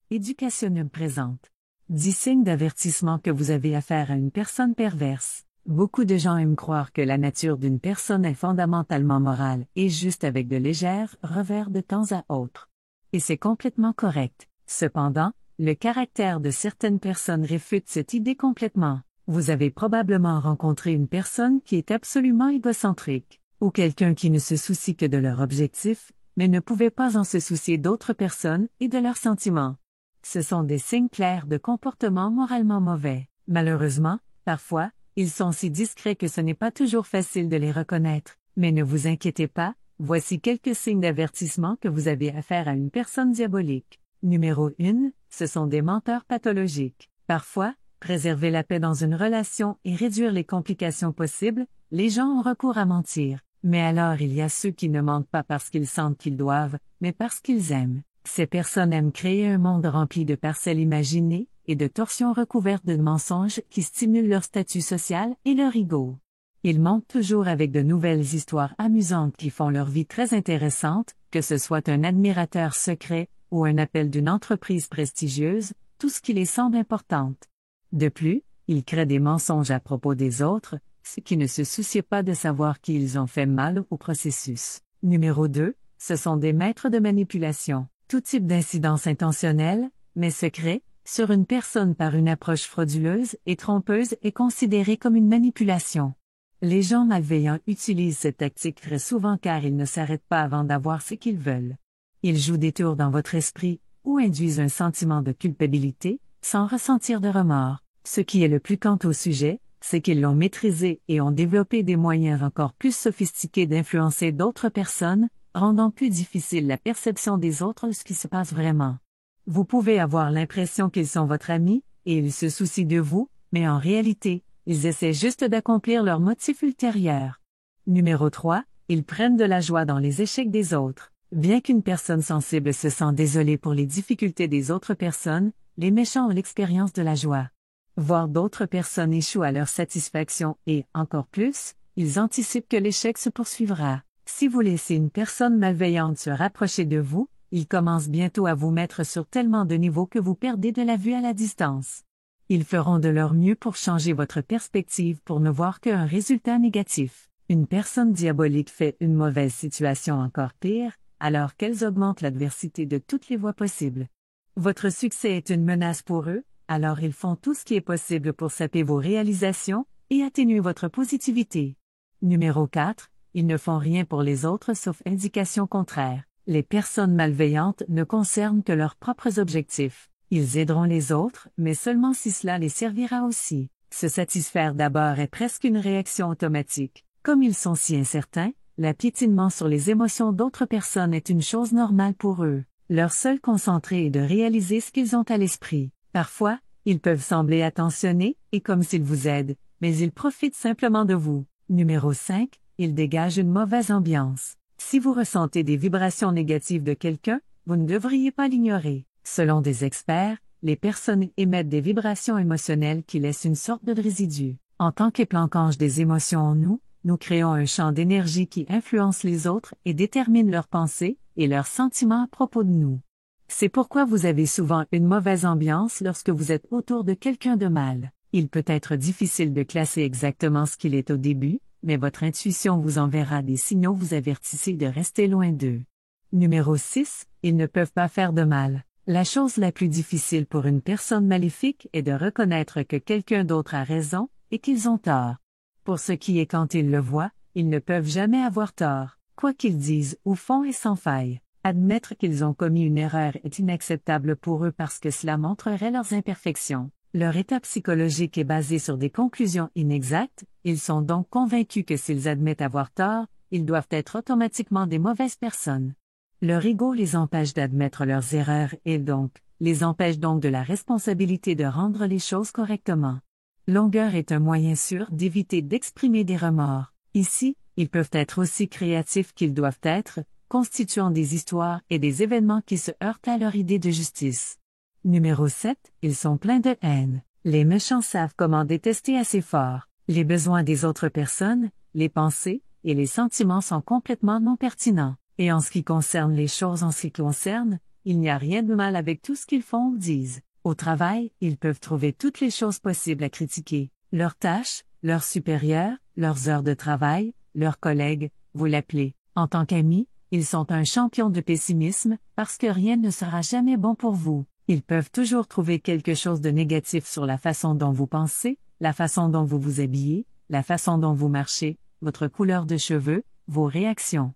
Éducationnel présente 10 signes d'avertissement que vous avez affaire à une personne perverse. Beaucoup de gens aiment croire que la nature d'une personne est fondamentalement morale et juste avec de légers revers de temps à autre. Et c'est complètement correct. Cependant, le caractère de certaines personnes réfute cette idée complètement. Vous avez probablement rencontré une personne qui est absolument égocentrique, ou quelqu'un qui ne se soucie que de leur objectif, mais ne pouvait pas en se soucier d'autres personnes et de leurs sentiments. Ce sont des signes clairs de comportement moralement mauvais. Malheureusement, parfois, ils sont si discrets que ce n'est pas toujours facile de les reconnaître, mais ne vous inquiétez pas, voici quelques signes d'avertissement que vous avez affaire à une personne diabolique. Numéro 1, ce sont des menteurs pathologiques. Parfois, préserver la paix dans une relation et réduire les complications possibles, les gens ont recours à mentir. Mais alors il y a ceux qui ne mentent pas parce qu'ils sentent qu'ils doivent, mais parce qu'ils aiment. Ces personnes aiment créer un monde rempli de parcelles imaginées et de torsions recouvertes de mensonges qui stimulent leur statut social et leur ego. Ils mentent toujours avec de nouvelles histoires amusantes qui font leur vie très intéressante, que ce soit un admirateur secret ou un appel d'une entreprise prestigieuse, tout ce qui les semble important. De plus, ils créent des mensonges à propos des autres, ceux qui ne se soucient pas de savoir qui ils ont fait mal au processus. Numéro 2, ce sont des maîtres de manipulation. Tout type d'incidence intentionnelle, mais secret, sur une personne par une approche frauduleuse et trompeuse est considéré comme une manipulation. Les gens malveillants utilisent cette tactique très souvent car ils ne s'arrêtent pas avant d'avoir ce qu'ils veulent. Ils jouent des tours dans votre esprit, ou induisent un sentiment de culpabilité, sans ressentir de remords. Ce qui est le plus quant au sujet, c'est qu'ils l'ont maîtrisé et ont développé des moyens encore plus sophistiqués d'influencer d'autres personnes, rendant plus difficile la perception des autres de ce qui se passe vraiment. Vous pouvez avoir l'impression qu'ils sont votre ami, et ils se soucient de vous, mais en réalité, ils essaient juste d'accomplir leur motif ultérieur. Numéro 3, ils prennent de la joie dans les échecs des autres. Bien qu'une personne sensible se sent désolée pour les difficultés des autres personnes, les méchants ont l'expérience de la joie. Voir d'autres personnes échouent à leur satisfaction et, encore plus, ils anticipent que l'échec se poursuivra. Si vous laissez une personne malveillante se rapprocher de vous, ils commencent bientôt à vous mettre sur tellement de niveaux que vous perdez de la vue à la distance. Ils feront de leur mieux pour changer votre perspective pour ne voir qu'un résultat négatif. Une personne diabolique fait une mauvaise situation encore pire, alors qu'elles augmentent l'adversité de toutes les voies possibles. Votre succès est une menace pour eux, alors ils font tout ce qui est possible pour saper vos réalisations et atténuer votre positivité. Numéro 4. Ils ne font rien pour les autres sauf indication contraire. Les personnes malveillantes ne concernent que leurs propres objectifs. Ils aideront les autres, mais seulement si cela les servira aussi. Se satisfaire d'abord est presque une réaction automatique. Comme ils sont si incertains, l'apiétinement sur les émotions d'autres personnes est une chose normale pour eux. Leur seul concentré est de réaliser ce qu'ils ont à l'esprit. Parfois, ils peuvent sembler attentionnés et comme s'ils vous aident, mais ils profitent simplement de vous. Numéro 5. Ils dégagent une mauvaise ambiance. Si vous ressentez des vibrations négatives de quelqu'un, vous ne devriez pas l'ignorer. Selon des experts, les personnes émettent des vibrations émotionnelles qui laissent une sorte de résidu. En tant qu'éplanquage des émotions en nous, nous créons un champ d'énergie qui influence les autres et détermine leurs pensées et leurs sentiments à propos de nous. C'est pourquoi vous avez souvent une mauvaise ambiance lorsque vous êtes autour de quelqu'un de mal. Il peut être difficile de classer exactement ce qu'il est au début, mais votre intuition vous enverra des signaux vous avertissant de rester loin d'eux. Numéro 6. Ils ne peuvent pas faire de mal. La chose la plus difficile pour une personne maléfique est de reconnaître que quelqu'un d'autre a raison et qu'ils ont tort. Pour ce qui est quand ils le voient, ils ne peuvent jamais avoir tort. Quoi qu'ils disent ou font est sans faille. Admettre qu'ils ont commis une erreur est inacceptable pour eux parce que cela montrerait leurs imperfections. Leur état psychologique est basé sur des conclusions inexactes, ils sont donc convaincus que s'ils admettent avoir tort, ils doivent être automatiquement des mauvaises personnes. Leur ego les empêche d'admettre leurs erreurs et les empêche donc de la responsabilité de rendre les choses correctement. Longueur est un moyen sûr d'éviter d'exprimer des remords. Ici, ils peuvent être aussi créatifs qu'ils doivent être, constituant des histoires et des événements qui se heurtent à leur idée de justice. Numéro 7. Ils sont pleins de haine. Les méchants savent comment détester assez fort. Les besoins des autres personnes, les pensées et les sentiments sont complètement non pertinents. Et en ce qui concerne les choses en ce qui concerne, il n'y a rien de mal avec tout ce qu'ils font ou disent. Au travail, ils peuvent trouver toutes les choses possibles à critiquer. Leurs tâches, leurs supérieurs, leurs heures de travail, leurs collègues, vous l'appelez. En tant qu'amis, ils sont un champion de pessimisme, parce que rien ne sera jamais bon pour vous. Ils peuvent toujours trouver quelque chose de négatif sur la façon dont vous pensez, la façon dont vous vous habillez, la façon dont vous marchez, votre couleur de cheveux, vos réactions.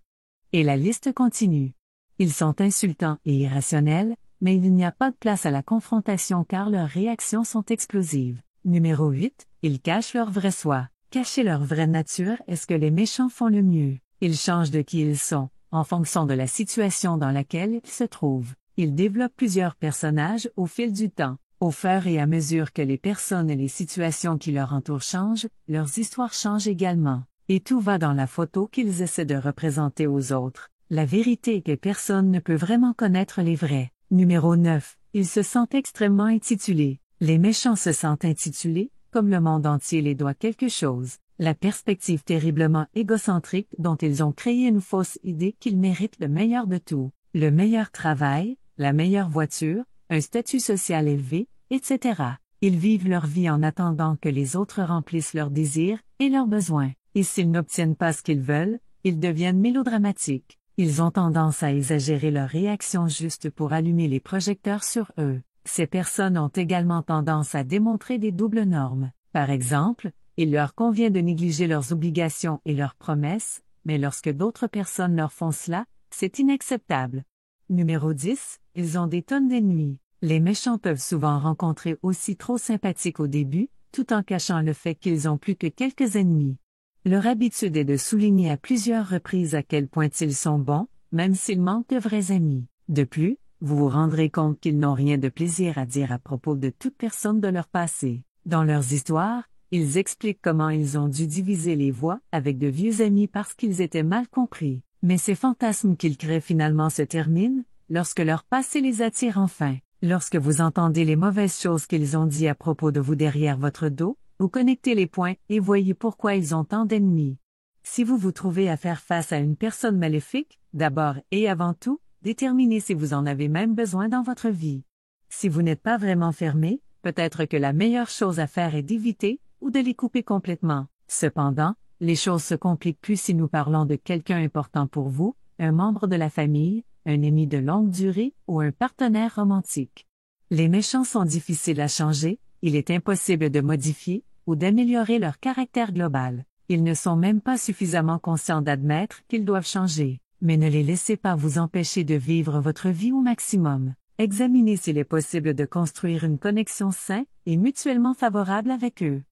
Et la liste continue. Ils sont insultants et irrationnels, mais il n'y a pas de place à la confrontation car leurs réactions sont explosives. Numéro 8, ils cachent leur vrai soi. Cacher leur vraie nature est ce que les méchants font le mieux. Ils changent de qui ils sont, en fonction de la situation dans laquelle ils se trouvent. Ils développent plusieurs personnages au fil du temps. Au fur et à mesure que les personnes et les situations qui leur entourent changent, leurs histoires changent également. Et tout va dans la photo qu'ils essaient de représenter aux autres. La vérité est que personne ne peut vraiment connaître les vrais. Numéro 9. Ils se sentent extrêmement intitulés. Les méchants se sentent intitulés, comme le monde entier les doit quelque chose. La perspective terriblement égocentrique dont ils ont créé une fausse idée qu'ils méritent le meilleur de tout. Le meilleur travail, la meilleure voiture, un statut social élevé, etc. Ils vivent leur vie en attendant que les autres remplissent leurs désirs et leurs besoins. Et s'ils n'obtiennent pas ce qu'ils veulent, ils deviennent mélodramatiques. Ils ont tendance à exagérer leurs réactions juste pour allumer les projecteurs sur eux. Ces personnes ont également tendance à démontrer des doubles normes. Par exemple, il leur convient de négliger leurs obligations et leurs promesses, mais lorsque d'autres personnes leur font cela, c'est inacceptable. Numéro 10, ils ont des tonnes d'ennemis. Les méchants peuvent souvent rencontrer aussi trop sympathiques au début, tout en cachant le fait qu'ils ont plus que quelques ennemis. Leur habitude est de souligner à plusieurs reprises à quel point ils sont bons, même s'ils manquent de vrais amis. De plus, vous vous rendrez compte qu'ils n'ont rien de plaisir à dire à propos de toute personne de leur passé. Dans leurs histoires, ils expliquent comment ils ont dû diviser les voix avec de vieux amis parce qu'ils étaient mal compris. Mais ces fantasmes qu'ils créent finalement se terminent, lorsque leur passé les attire enfin. Lorsque vous entendez les mauvaises choses qu'ils ont dit à propos de vous derrière votre dos, vous connectez les points et voyez pourquoi ils ont tant d'ennemis. Si vous vous trouvez à faire face à une personne maléfique, d'abord et avant tout, déterminez si vous en avez même besoin dans votre vie. Si vous n'êtes pas vraiment fermé, peut-être que la meilleure chose à faire est d'éviter ou de les couper complètement. Cependant, les choses se compliquent plus si nous parlons de quelqu'un important pour vous, un membre de la famille, un ami de longue durée ou un partenaire romantique. Les méchants sont difficiles à changer, il est impossible de modifier ou d'améliorer leur caractère global. Ils ne sont même pas suffisamment conscients d'admettre qu'ils doivent changer. Mais ne les laissez pas vous empêcher de vivre votre vie au maximum. Examinez s'il est possible de construire une connexion saine et mutuellement favorable avec eux.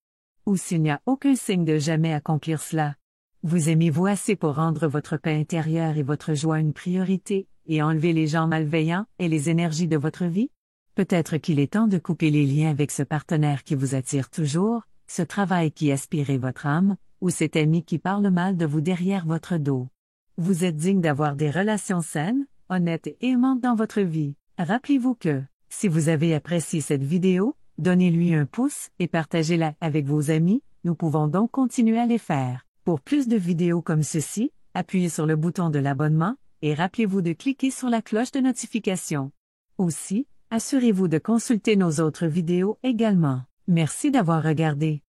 Ou s'il n'y a aucun signe de jamais accomplir cela. Vous aimez-vous assez pour rendre votre paix intérieure et votre joie une priorité, et enlever les gens malveillants et les énergies de votre vie? Peut-être qu'il est temps de couper les liens avec ce partenaire qui vous attire toujours, ce travail qui aspire votre âme, ou cet ami qui parle mal de vous derrière votre dos. Vous êtes digne d'avoir des relations saines, honnêtes et aimantes dans votre vie. Rappelez-vous que, si vous avez apprécié cette vidéo, donnez-lui un pouce et partagez-la avec vos amis, nous pouvons donc continuer à les faire. Pour plus de vidéos comme ceci, appuyez sur le bouton de l'abonnement, et rappelez-vous de cliquer sur la cloche de notification. Aussi, assurez-vous de consulter nos autres vidéos également. Merci d'avoir regardé.